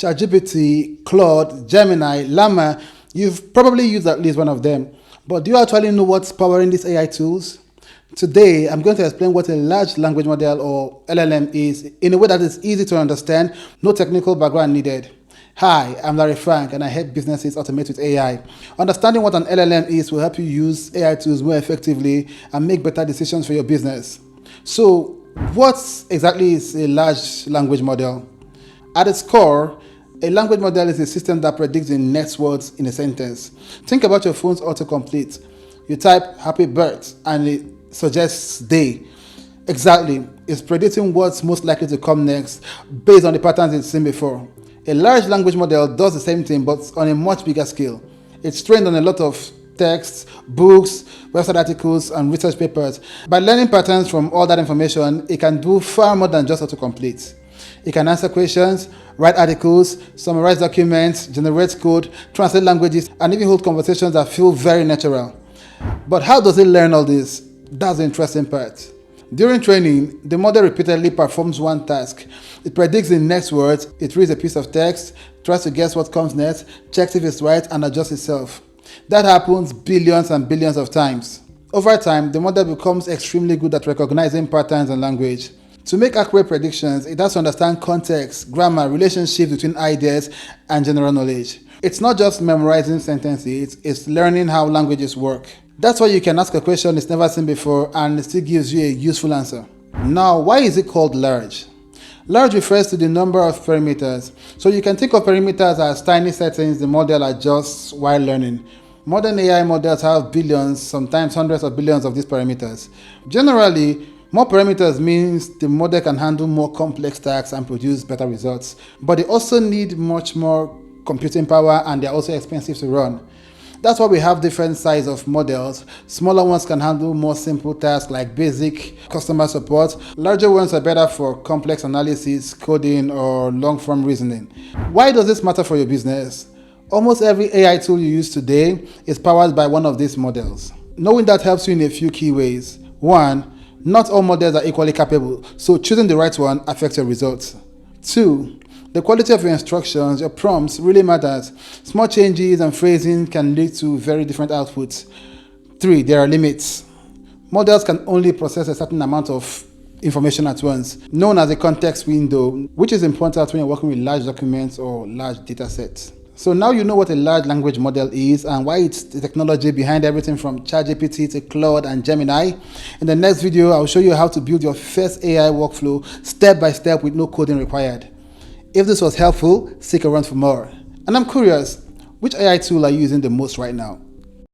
ChatGPT, Claude, Gemini, Llama. You've probably used at least one of them. But do you actually know what's powering these AI tools? Today, I'm going to explain what a large language model or LLM is in a way that is easy to understand, no technical background needed. Hi, I'm Larry Frank and I help businesses automate with AI. Understanding what an LLM is will help you use AI tools more effectively and make better decisions for your business. So, what exactly is a large language model? At its core, a language model is a system that predicts the next words in a sentence. Think about your phone's autocomplete. You type happy birth and it suggests day. Exactly, it's predicting what's most likely to come next based on the patterns it's seen before. A large language model does the same thing but on a much bigger scale. It's trained on a lot of texts, books, website articles, and research papers. By learning patterns from all that information, it can do far more than just autocomplete. It can answer questions, write articles, summarize documents, generate code, translate languages, and even hold conversations that feel very natural. But how does it learn all this? That's the interesting part. During training, the model repeatedly performs one task. It predicts the next words, it reads a piece of text, tries to guess what comes next, checks if it's right, and adjusts itself. That happens billions and billions of times. Over time, the model becomes extremely good at recognizing patterns in language. To make accurate predictions, it has to understand context, grammar, relationships between ideas, and general knowledge. It's not just memorizing sentences, it's learning how languages work. That's why you can ask a question it's never seen before and it still gives you a useful answer. Now, why is it called large? Large refers to the number of parameters. So you can think of parameters as tiny settings the model adjusts while learning. Modern AI models have billions, sometimes hundreds of billions of these parameters. Generally, more parameters means the model can handle more complex tasks and produce better results. But they also need much more computing power and they're also expensive to run. That's why we have different sizes of models. Smaller ones can handle more simple tasks like basic customer support. Larger ones are better for complex analysis, coding, or long-form reasoning. Why does this matter for your business? Almost every AI tool you use today is powered by one of these models. Knowing that helps you in a few key ways. 1. Not all models are equally capable, so choosing the right one affects your results. 2. The quality of your instructions, your prompts, really matters. Small changes and phrasing can lead to very different outputs. 3. There are limits. Models can only process a certain amount of information at once, known as a context window, which is important when you're working with large documents or large data sets. So now you know what a large language model is and why it's the technology behind everything from ChatGPT to Claude and Gemini. In the next video, I'll show you how to build your first AI workflow step by step with no coding required. If this was helpful, stick around for more. And I'm curious, which AI tool are you using the most right now?